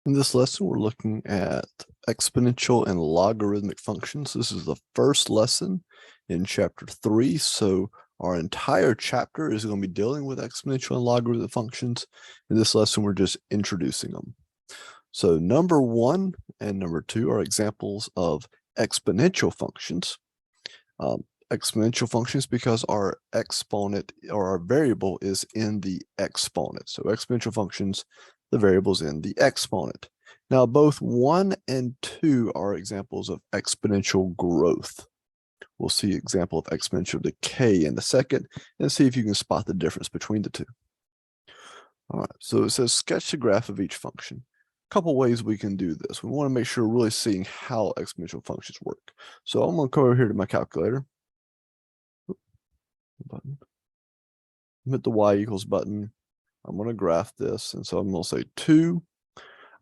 In this lesson, we're looking at exponential and logarithmic functions. This is the first lesson in chapter 3. So our entire chapter is going to be dealing with exponential and logarithmic functions. In this lesson, we're just introducing them. So number 1 and number 2 are examples of exponential functions. Exponential functions because our exponent or our variable is in the exponent. So exponential functions, the variable's in the exponent. Now, both 1 and 2 are examples of exponential growth. We'll see example of exponential decay in a second and see if you can spot the difference between the two. All right, so it says sketch the graph of each function. A couple ways we can do this. We want to make sure we're really seeing how exponential functions work. So I'm going to come over here to my calculator. Button. Hit the y equals button. I'm going to graph this, and so I'm going to say 2.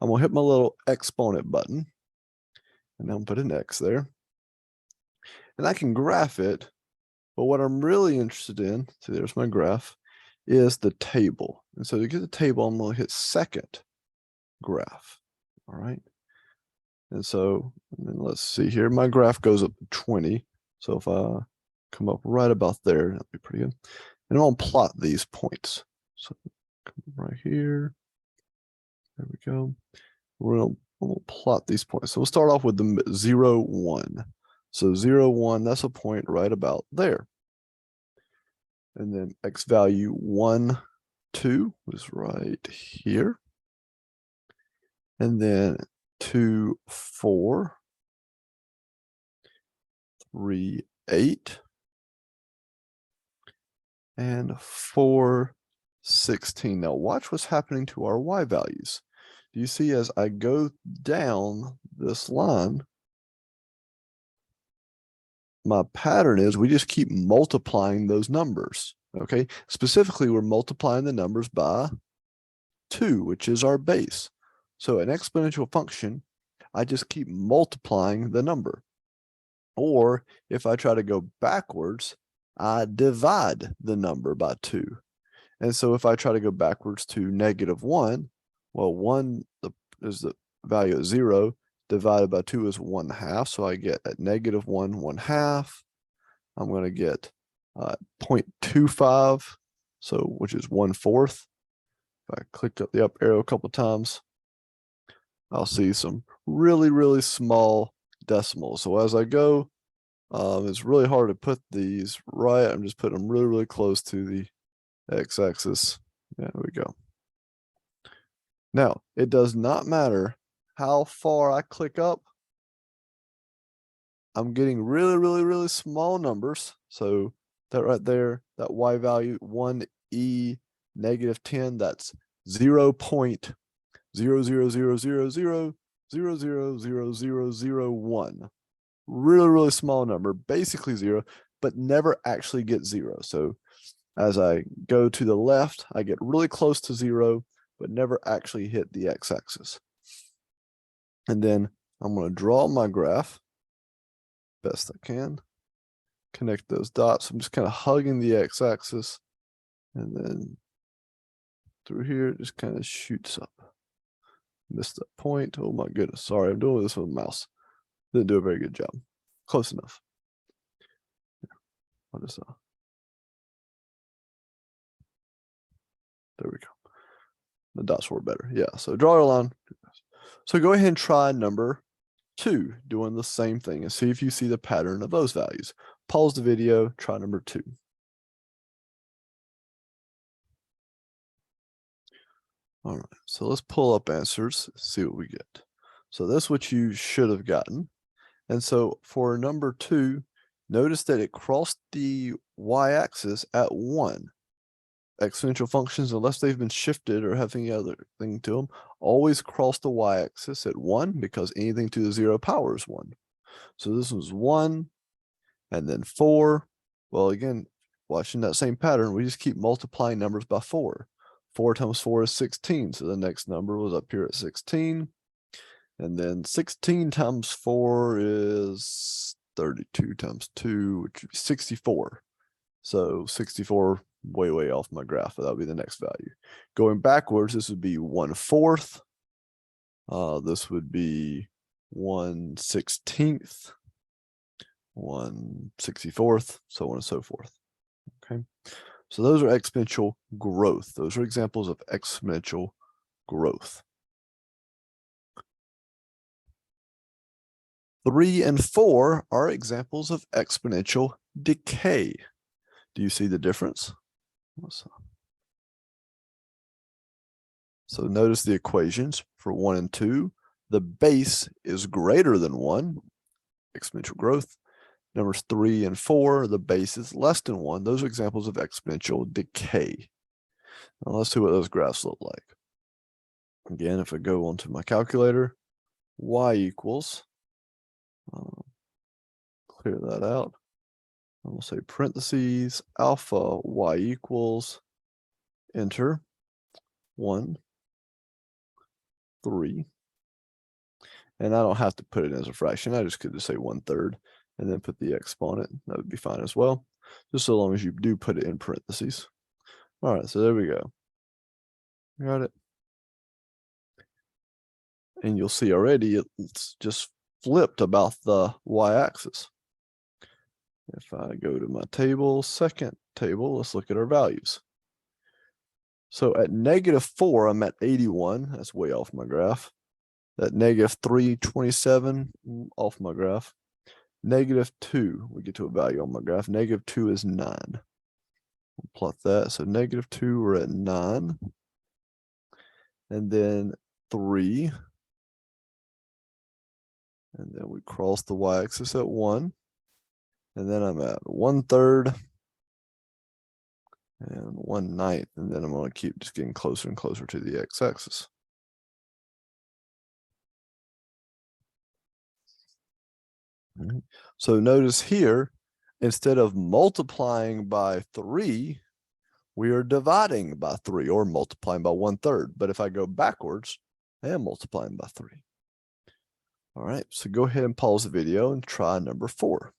I'm going to hit my little exponent button, and I'm going to put an x there. And I can graph it, but what I'm really interested in, so there's my graph, is the table. And so to get the table, I'm going to hit second graph. All right. And so let's see here. My graph goes up to 20. So if I come up right about there, that'll be pretty good. And I'm going to plot these points. So come right here. There we go. We'll plot these points. So we'll start off with the 0, 1. So 0, 1, that's a point right about there. And then x value 1, 2 is right here. And then 2, 4, 3, 8, and 4, 16. Now watch what's happening to our y values. Do you see as I go down this line, my pattern is we just keep multiplying those numbers, okay? Specifically, we're multiplying the numbers by 2, which is our base. So an exponential function, I just keep multiplying the number. Or if I try to go backwards, I divide the number by 2. And so if I try to go backwards to -1, well, 1 is the value of 0, divided by 2 is 1/2. So I get at -1, 1/2. I'm going to get 0.25, so which is 1/4. If I click up the up arrow a couple times, I'll see some really, really small decimals. So as I go, it's really hard to put these right. I'm just putting them really, really close to the x-axis. There we go. Now, it does not matter how far I click up. I'm getting really, really, really small numbers. So that right there, that y value, 1e -10, that's 0.0000000000001. Really, really small number, basically 0, but never actually get 0. So as I go to the left, I get really close to 0, but never actually hit the x-axis. And then I'm going to draw my graph best I can. Connect those dots. I'm just kind of hugging the x-axis, and then through here it just kind of shoots up. Missed that point. Oh my goodness. Sorry, I'm doing this with a mouse. Didn't do a very good job. Close enough. I'll just there we go. The dots were better. Yeah. So draw a line. So go ahead and try number 2, doing the same thing, and see if you see the pattern of those values. Pause the video, try number 2. All right, so let's pull up answers, see what we get. So that's what you should have gotten. And so for number 2, notice that it crossed the y-axis at 1. Exponential functions, unless they've been shifted or have any other thing to them, always cross the y-axis at 1 because anything to the 0 power is 1. So this was 1, and then 4. Well, again, watching that same pattern, we just keep multiplying numbers by 4. 4 times 4 is 16, so the next number was up here at 16. And then 16 times 4 is 32 times 2, which would be 64. So 64, way, way off my graph, but that would be the next value. Going backwards, this would be 1/4. This would be 1/16, 1/64, so on and so forth. Okay, so those are exponential growth. Those are examples of exponential growth. 3 and 4 are examples of exponential decay. Do you see the difference? So notice the equations for 1 and 2. The base is greater than 1, exponential growth. Numbers 3 and 4, the base is less than 1. Those are examples of exponential decay. Now let's see what those graphs look like. Again, if I go onto my calculator, y equals, clear that out. I'm going to say parentheses, alpha y equals, enter, 1, 3. And I don't have to put it as a fraction. I just could just say 1/3 and then put the exponent. That would be fine as well, just so long as you do put it in parentheses. All right, so there we go. Got it. And you'll see already it's just flipped about the y-axis. If I go to my table, second table, let's look at our values. So at -4, I'm at 81. That's way off my graph. At -327, off my graph. -2, we get to a value on my graph. -2 is 9. We'll plot that. So -2, we're at 9. And then 3. And then we cross the y-axis at 1. And then I'm at 1/3 and 1/9. And then I'm going to keep just getting closer and closer to the x-axis. So notice here, instead of multiplying by 3, we are dividing by 3 or multiplying by 1/3. But if I go backwards, I am multiplying by 3. All right, so go ahead and pause the video and try number 4.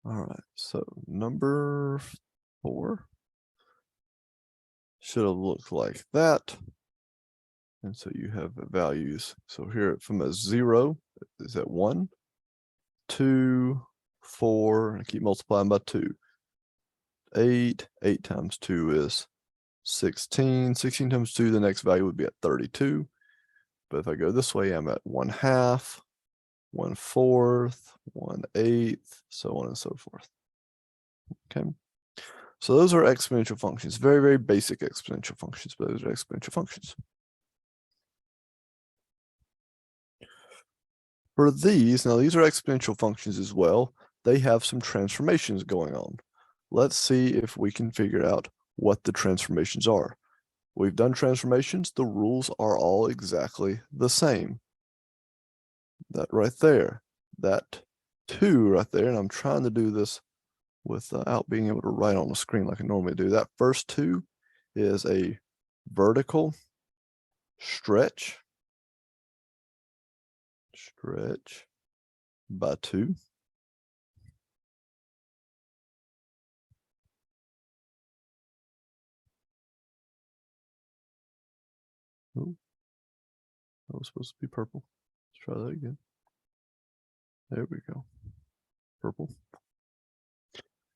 All right, so number 4 should have looked like that. And so you have the values. So here from a 0 is at 1, 2, 4, and I keep multiplying by 2. 8, 8 times 2 is 16. 16 times 2, the next value would be at 32. But if I go this way, I'm at 1/2, 1/4, 1/8, so on and so forth. Okay. So those are exponential functions, very, very basic exponential functions, but those are exponential functions. For these, now these are exponential functions as well. They have some transformations going on. Let's see if we can figure out what the transformations are. We've done transformations. The rules are all exactly the same. That right there, that 2 right there, and I'm trying to do this without being able to write on the screen like I normally do. That first 2 is a vertical stretch by 2. Oh, that was supposed to be purple. Let's try that again. There we go. Purple.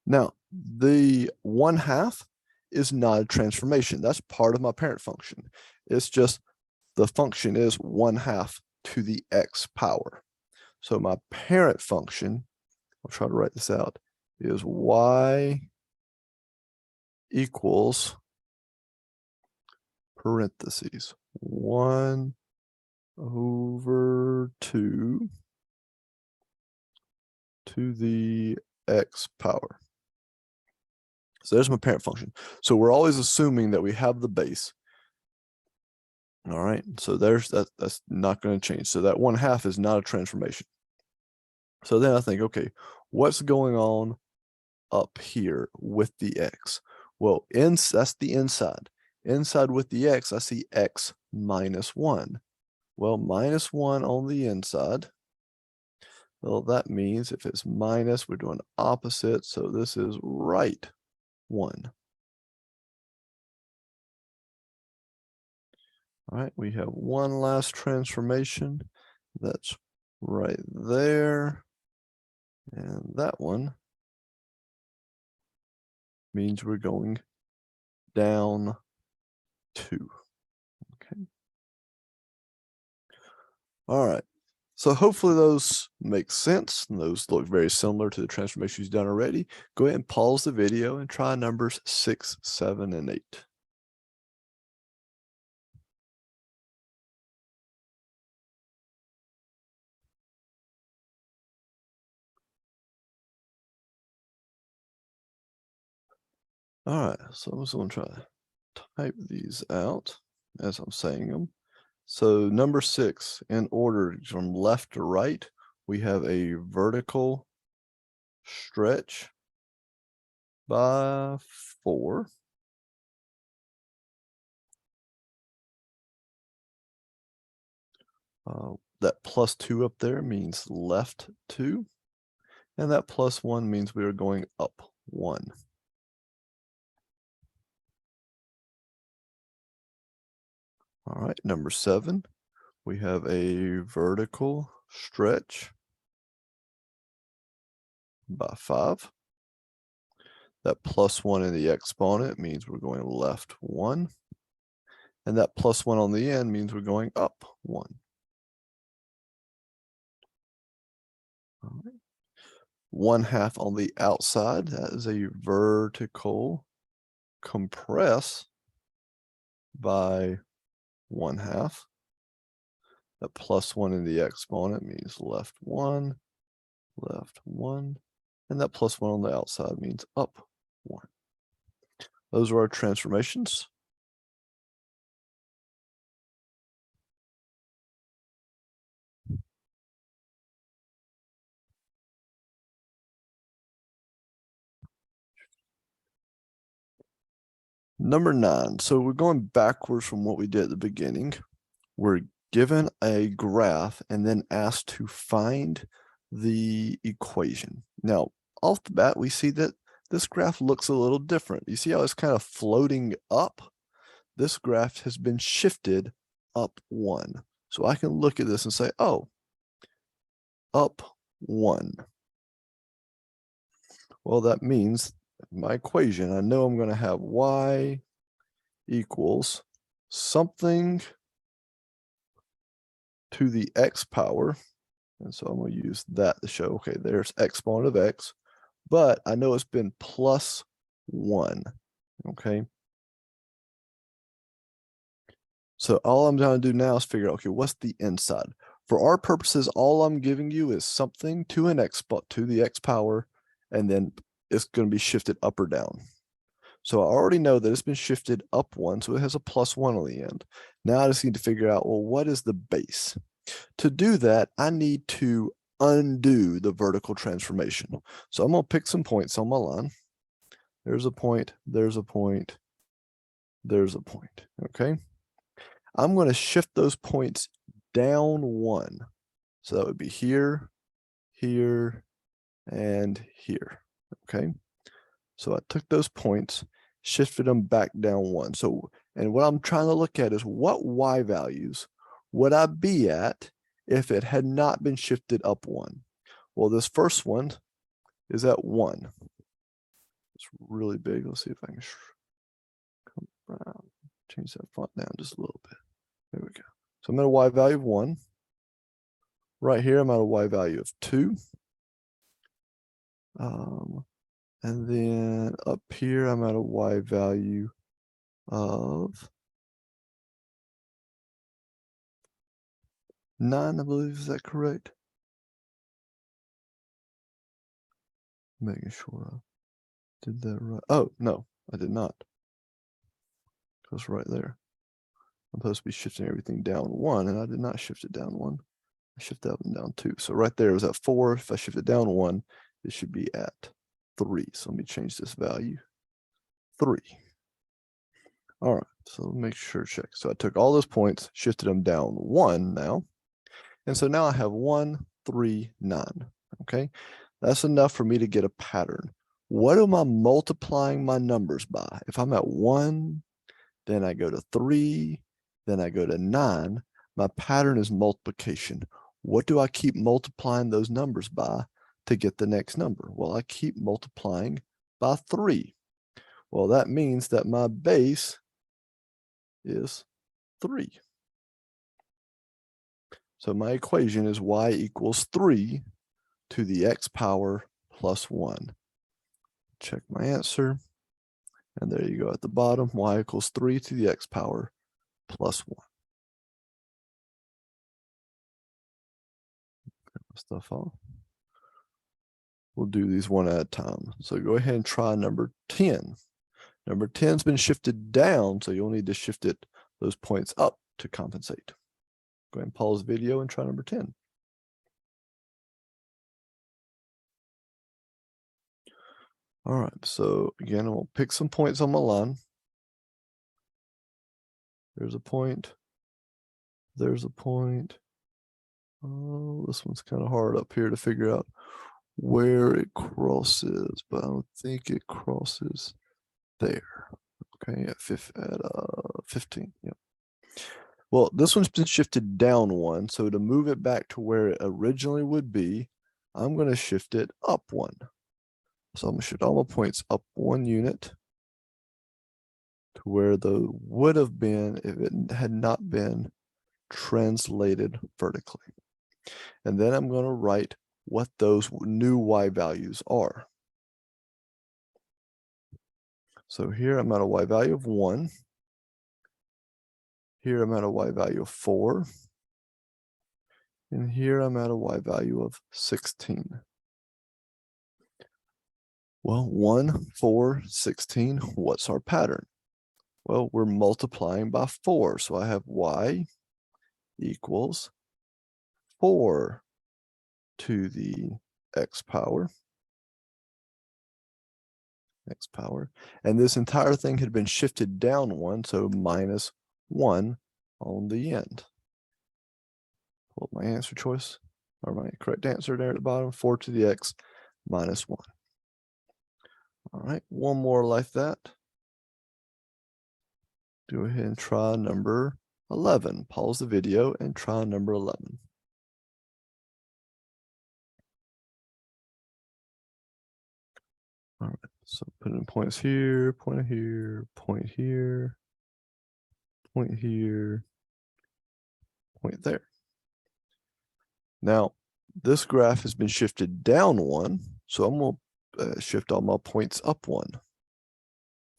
Now, the 1/2 is not a transformation. That's part of my parent function. It's just the function is 1/2 to the x power. So my parent function, I'll try to write this out, is y equals parentheses 1/2 to the x power. So there's my parent function. So we're always assuming that we have the base. All right, so there's that. That's not going to change. So that 1/2 is not a transformation. So then I think, okay, what's going on up here with the x? Well, that's the inside. Inside with the x, I see x minus 1. Well, minus 1 on the inside. Well, that means if it's minus, we're doing opposite. So this is right 1. All right, we have one last transformation. That's right there. And that one means we're going down 2. Okay. All right. So hopefully those make sense. And those look very similar to the transformations you've done already. Go ahead and pause the video and try numbers 6, 7, and 8. All right, so I'm just going to try to type these out as I'm saying them. So number 6, in order from left to right, we have a vertical stretch by 4. That plus 2 up there means left 2. And that plus 1 means we are going up 1. All right, number 7, we have a vertical stretch by 5. That plus 1 in the exponent means we're going left 1. And that plus 1 on the end means we're going up 1. All right. 1/2 on the outside, that is a vertical compress by 1/2. That plus 1 in the exponent means left 1, and that plus 1 on the outside means up 1. Those are our transformations. Number 9. So we're going backwards from what we did at the beginning. We're given a graph and then asked to find the equation. Now, off the bat, we see that this graph looks a little different. You see how it's kind of floating up? This graph has been shifted up 1. So I can look at this and say, oh, up 1. Well, that means my equation, I know I'm going to have y equals something to the x power. And so I'm going to use that to show, okay, there's exponent of x, but I know it's been plus 1, okay? So all I'm going to do now is figure out, okay, what's the inside? For our purposes, all I'm giving you is something to an x, to the x power, and then it's going to be shifted up or down. So I already know that it's been shifted up 1, so it has a plus 1 on the end. Now I just need to figure out, well, what is the base? To do that, I need to undo the vertical transformation. So I'm going to pick some points on my line. There's a point, there's a point, there's a point, okay? I'm going to shift those points down 1. So that would be here, here, and here, okay? So I took those points, shifted them back down 1. So, and what I'm trying to look at is what y values would I be at if it had not been shifted up 1? Well, this first one is at 1. It's really big. Let's see if I can change that font down just a little bit. There we go. So I'm at a y value of 1. Right here, I'm at a y value of 2. And then up here, I'm at a y value of 9, I believe. Is that correct? Making sure I did that right. Oh, no, I did not. It goes right there. I'm supposed to be shifting everything down 1, and I did not shift it down 1. I shifted up and down 2. So right there is at 4. If I shift it down 1, it should be at 3. So let me change this value. 3. All right, so make sure check. So I took all those points, shifted them down 1 now. And so now I have 1, 3, 9. Okay, that's enough for me to get a pattern. What am I multiplying my numbers by? If I'm at 1, then I go to 3, Then I go to 9. My pattern is multiplication. What do I keep multiplying those numbers by to get the next number? Well, I keep multiplying by 3. Well, that means that my base is 3. So my equation is y equals 3 to the x power plus 1. Check my answer. And there you go at the bottom, y equals 3 to the x power plus 1. Stuff off. We'll do these one at a time. So go ahead and try number 10. Number 10's been shifted down, so you'll need to shift it those points up to compensate. Go ahead and pause the video and try number 10. All right, so again, I'll pick some points on my line. There's a point. There's a point. Oh, this one's kind of hard up here to figure out where it crosses, but I don't think it crosses there. Okay, at 15. Yep. Well, this one's been shifted down 1, so to move it back to where it originally would be, I'm going to shift it up 1. So I'm going to shift all my points up 1 unit to where the would have been if it had not been translated vertically. And then I'm going to write what those new y values are. So here I'm at a y value of 1. Here I'm at a y value of 4. And here I'm at a y value of 16. Well, 1, 4, 16, what's our pattern? Well, we're multiplying by 4. So I have y equals 4 to the x power. And this entire thing had been shifted down 1, so minus 1 on the end. Pull up my answer choice, or my correct answer there at the bottom, 4 to the x minus 1. All right, one more like that. Go ahead and try number 11. Pause the video and try number 11. All right, so put in points here, point here, point here, point here, point there. Now, this graph has been shifted down 1, so I'm going to shift all my points up 1.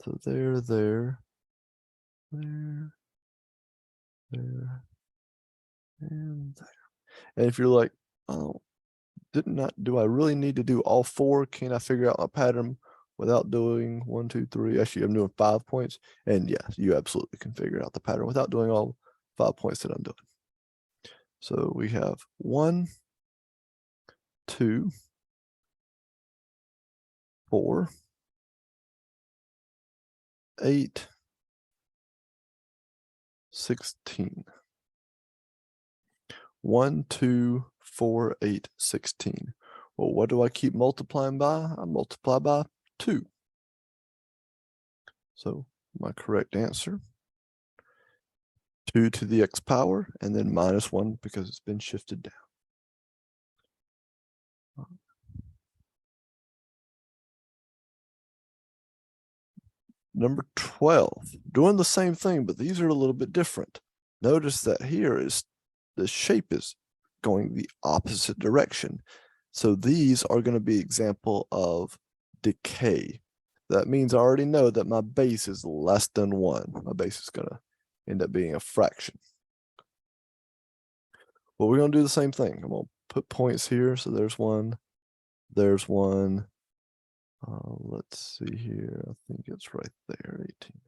So there, there, and there. And if you're like, oh, do I really need to do all 4? Can I figure out my pattern without doing 1, 2, 3? Actually, I'm doing 5 points. And yes, you absolutely can figure out the pattern without doing all 5 points that I'm doing. So we have 1, 2, 4, 8, 16. 1, 2, 4, 8, 16. Well, what do I keep multiplying by? I multiply by 2. So my correct answer, 2 to the x power, and then minus 1 because it's been shifted down. Number 12, doing the same thing, but these are a little bit different. Notice that here is the shape is going the opposite direction. So these are going to be example of decay. That means I already know that my base is less than 1. My base is going to end up being a fraction. Well, we're going to do the same thing. I'm going to put points here. So there's 1. There's 1. Let's see here. I think it's right there, 18.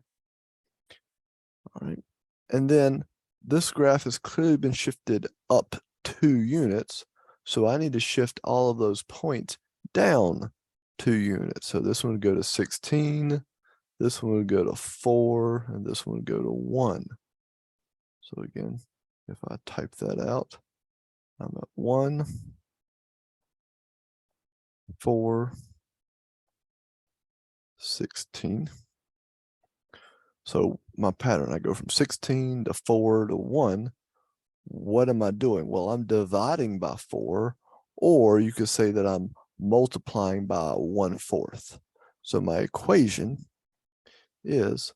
All right. And then this graph has clearly been shifted up 2 units. So I need to shift all of those points down 2 units. So this one would go to 16. This one would go to 4. And this one would go to 1. So again, if I type that out, I'm at 1, 4, 16. So my pattern. I go from 16 to 4 to 1. What am I doing? Well, I'm dividing by 4, or you could say that I'm multiplying by 1/4. So my equation is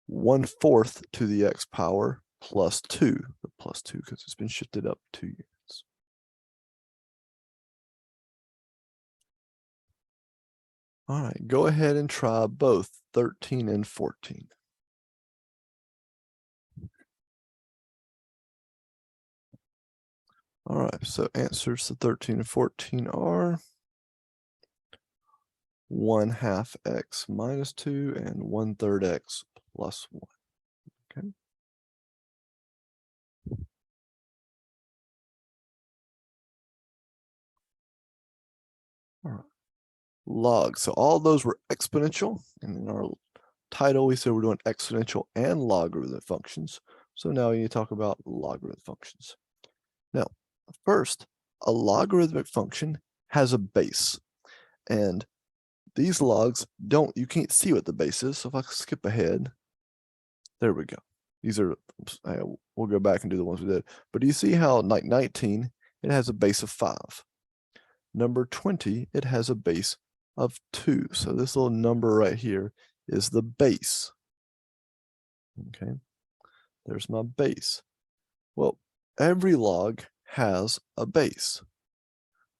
1/4 to the x power plus 2, the plus 2 because it's been shifted up 2 units. All right, go ahead and try both 13 and 14. All right, so answers to 13 and 14 are 1/2 x minus 2 and 1/3 x plus 1. Okay. All right. Log. So all those were exponential, and in our title we said we're doing exponential and logarithmic functions. So now we need to talk about logarithmic functions. Now, first, a logarithmic function has a base, and these logs you can't see what the base is. So if I skip ahead, there we go. These are, we'll go back and do the ones we did. But do you see how like 19, it has a base of 5. Number 20, it has a base of 2. So this little number right here is the base. Okay, there's my base. Well, every log has a base.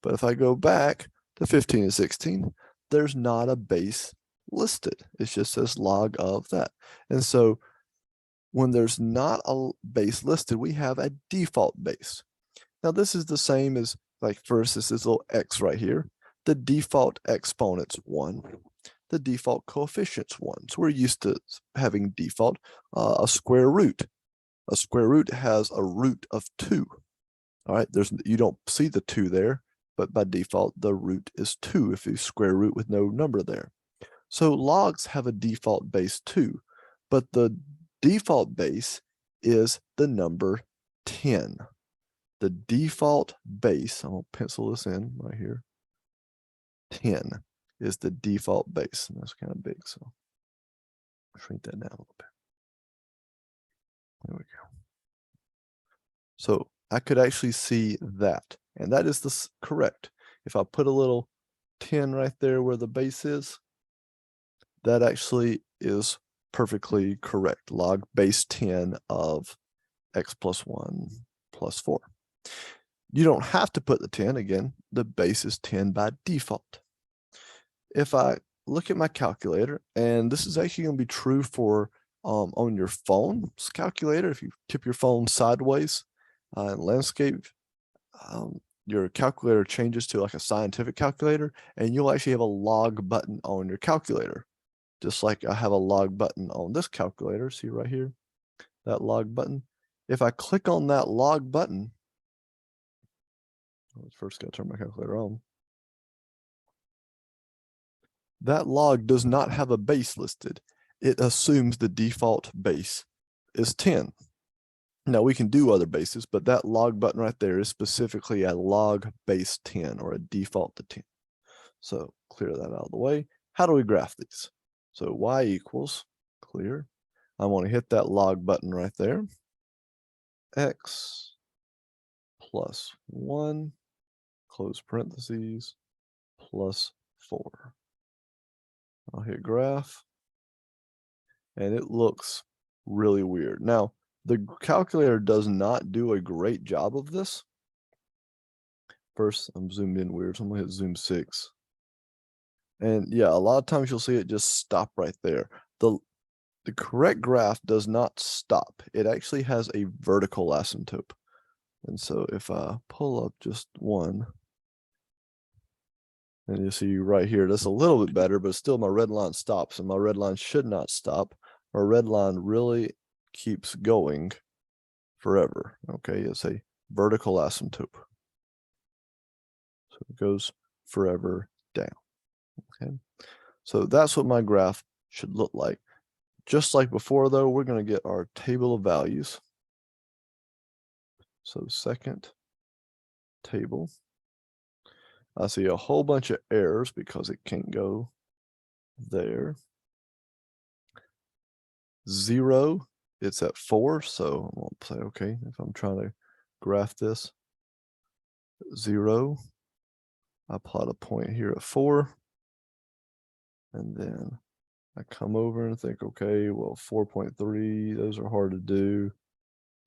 But if I go back to 15 and 16, there's not a base listed. It just says log of that. And so when there's not a base listed, we have a default base. Now this is the same as, like, first this little x right here. The default exponent's 1. The default coefficient's 1. So we're used to having default a square root. A square root has a root of 2. All right, you don't see the 2 there, but by default the root is 2 if you square root with no number there. So logs have a default base 2, but the default base is the number 10. The default base, I'm going to pencil this in right here, 10 is the default base, and that's kind of big, so I'll shrink that down a little bit. There we go. So I could actually see that, and that is correct. If I put a little 10 right there where the base is, that actually is perfectly correct. Log base 10 of x plus 1 plus 4. You don't have to put the 10. Again, the base is 10 by default. If I look at my calculator, and this is actually going to be true for on your phone's calculator, if you tip your phone sideways in landscape, your calculator changes to like a scientific calculator, and you'll actually have a log button on your calculator. Just like I have a log button on this calculator, see right here, that log button. If I click on that log button, first got to turn my calculator on. That log does not have a base listed. It assumes the default base is 10. Now we can do other bases, but that log button right there is specifically a log base 10 or a default to 10. So clear that out of the way. How do we graph these? So y equals, clear. I want to hit that log button right there. X plus 1, close parentheses, plus 4. I'll hit graph, and it looks really weird. Now, the calculator does not do a great job of this. First, I'm zoomed in weird, so I'm gonna hit zoom 6. And yeah, a lot of times you'll see it just stop right there. The correct graph does not stop. It actually has a vertical asymptote. And so if I pull up just one, and you see right here, that's a little bit better, but still my red line stops, and my red line should not stop. Our red line really keeps going forever. Okay, it's a vertical asymptote. So it goes forever down. Okay, so that's what my graph should look like. Just like before, though, we're going to get our table of values. So second table. I see a whole bunch of errors because it can't go there. 0, it's at 4. So I'm going to say, okay, if I'm trying to graph this, 0, I plot a point here at 4. And then I come over and think, okay, well, 4.3, those are hard to do.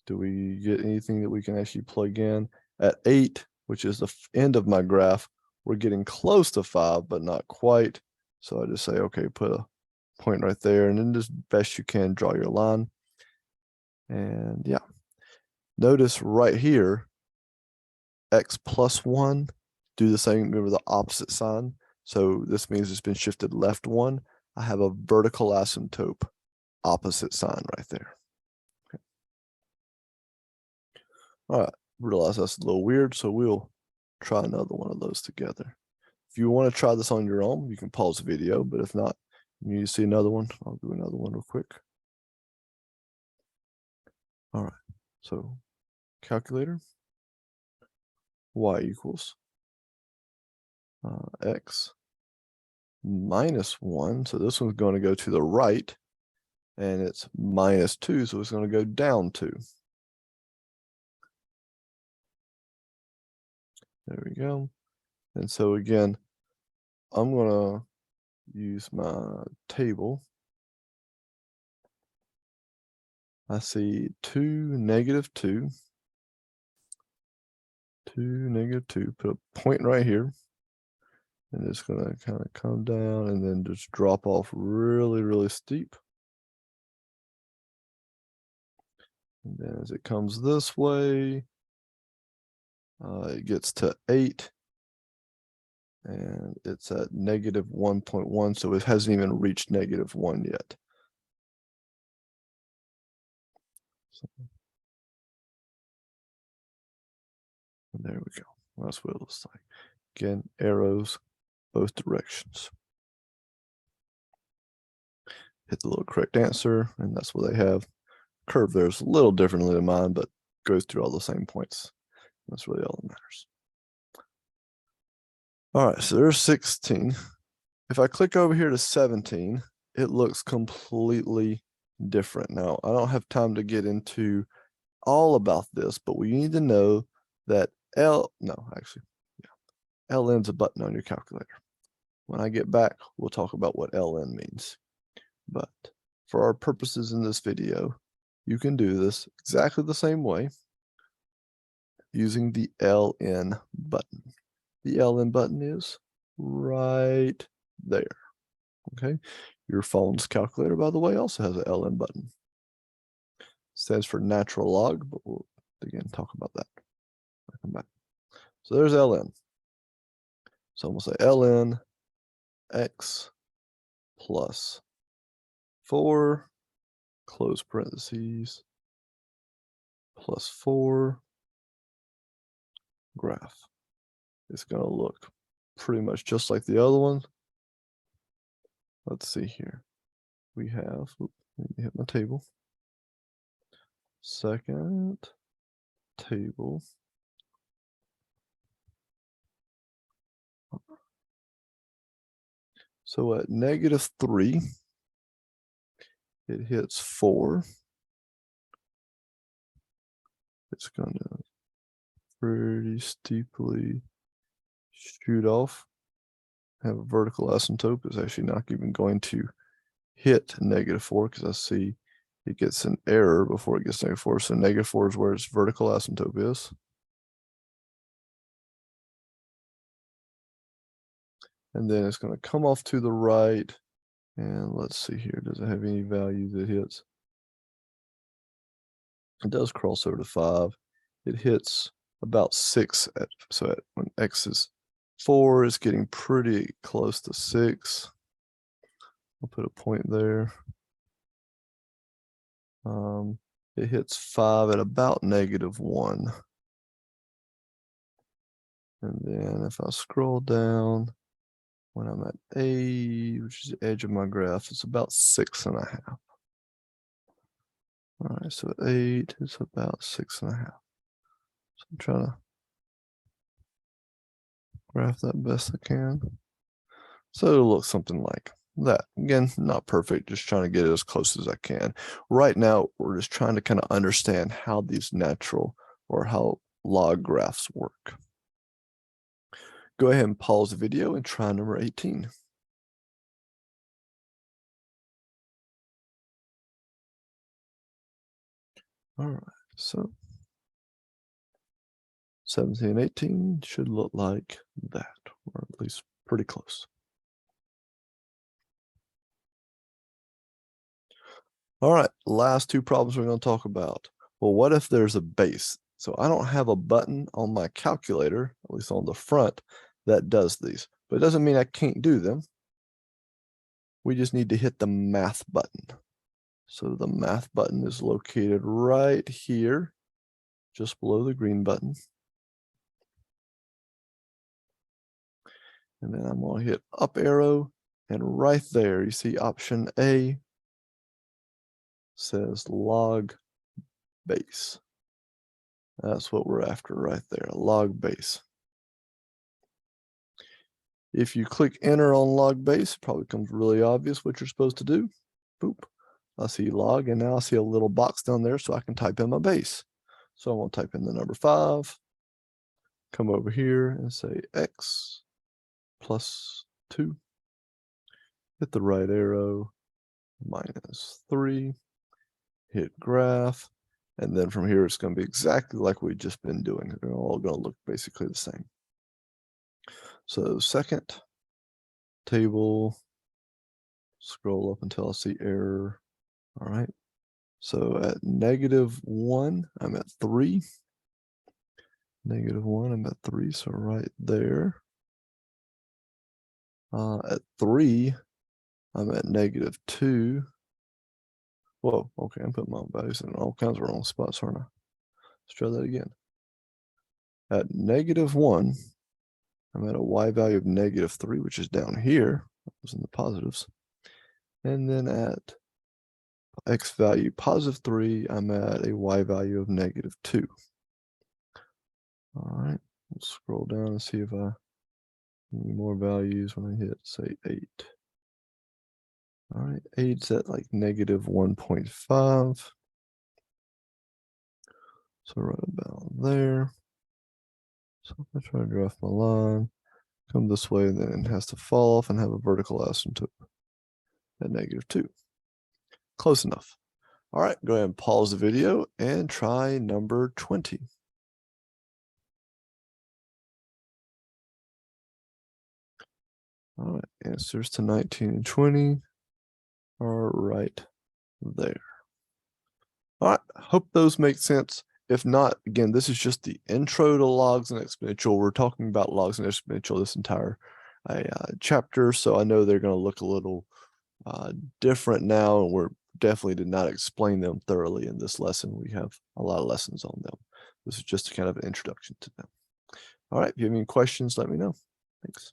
Do we get anything that we can actually plug in? At 8, which is the end of my graph, we're getting close to 5, but not quite. So I just say, okay, put a point right there, and then just best you can draw your line. And yeah, notice right here, x plus 1, do the same, remember the opposite sign. So this means it's been shifted left 1. I have a vertical asymptote opposite sign right there. Okay. All right, realize that's a little weird, so we'll try another one of those together. If you want to try this on your own, you can pause the video, but if not, you need to see another one. I'll do another one real quick. All right, so calculator, y equals x minus 1. So this one's going to go to the right, and it's minus 2, so it's going to go down 2. There we go. And so again, I'm going to use my table. I see 2, negative 2, 2, negative 2. Put a point right here. And it's going to kind of come down and then just drop off really, really steep. And then as it comes this way, it gets to 8. And it's at negative 1.1, so it hasn't even reached negative 1 yet. So, there we go. That's what it looks like. Again, arrows both directions. Hit the little correct answer, and that's what they have. Curve there's a little differently than mine, but goes through all the same points. That's really all that matters. All right, so there's 16. If I click over here to 17, it looks completely different. Now, I don't have time to get into all about this, but we need to know that LN's a button on your calculator. When I get back, we'll talk about what LN means. But for our purposes in this video, you can do this exactly the same way using the LN button. The LN button is right there. Okay. Your phone's calculator, by the way, also has an LN button. Stands for natural log, but we'll again talk about that. I'll come back. So there's LN. So I'm going to say LN x plus 4, close parentheses, plus 4, graph. It's going to look pretty much just like the other one. Let's see here. We have, let me hit my table. Second table. So at negative 3, it hits 4. It's going to pretty steeply shoot off. Have a vertical asymptote. It's actually not even going to hit negative 4 because I see it gets an error before it gets negative 4. So negative 4 is where its vertical asymptote is. And then it's going to come off to the right. And let's see here. Does it have any values it hits? It does cross over to 5. It hits about 6. When x is 4, it's getting pretty close to 6. I'll put a point there. It hits 5 at about negative 1. And then if I scroll down, when I'm at A, which is the edge of my graph, it's about 6.5. All right, so at 8, it's about 6.5. So I'm trying to graph that best I can. So it'll look something like that. Again, not perfect, just trying to get it as close as I can. Right now, we're just trying to kind of understand how these natural or how log graphs work. Go ahead and pause the video and try number 18. All right, so 17 and 18 should look like that, or at least pretty close. All right, last two problems we're going to talk about. Well, what if there's a base? So I don't have a button on my calculator, at least on the front, that does these. But it doesn't mean I can't do them. We just need to hit the math button. So the math button is located right here, just below the green button. And then I'm going to hit up arrow, and right there you see option A says log base. That's what we're after right there, log base. If you click enter on log base, it probably becomes really obvious what you're supposed to do. Boop. I see log, and now I see a little box down there so I can type in my base. So I'm going to type in the number 5, come over here and say x plus 2, hit the right arrow, minus 3, hit graph, and then from here it's going to be exactly like we've just been doing. They're all going to look basically the same. So second table, scroll up until I see error. All right. So at -1, I'm at 3. -1, I'm at 3. So right there. At 3, I'm at -2. Whoa, okay, I'm putting my values in all kinds of wrong spots, aren't I? Let's try that again. At -1, I'm at a y value of -3, which is down here. That was in the positives. And then at x value +3, I'm at a y value of -2. All right, we'll scroll down and see if I need more values when I hit, say, 8. All right, 8's at like -1.5. So right about there. So if I try to draw my line, come this way, then it has to fall off and have a vertical asymptote at -2. Close enough. All right, go ahead and pause the video and try number 20. All right, answers to 19 and 20 are right there. All right, hope those make sense. If not, again, this is just the intro to logs and exponential. We're talking about logs and exponential this entire chapter, so I know they're going to look a little different now, and we're definitely did not explain them thoroughly in this lesson. We have a lot of lessons on them. This is just kind of an introduction to them. All right, if you have any questions, let me know. Thanks.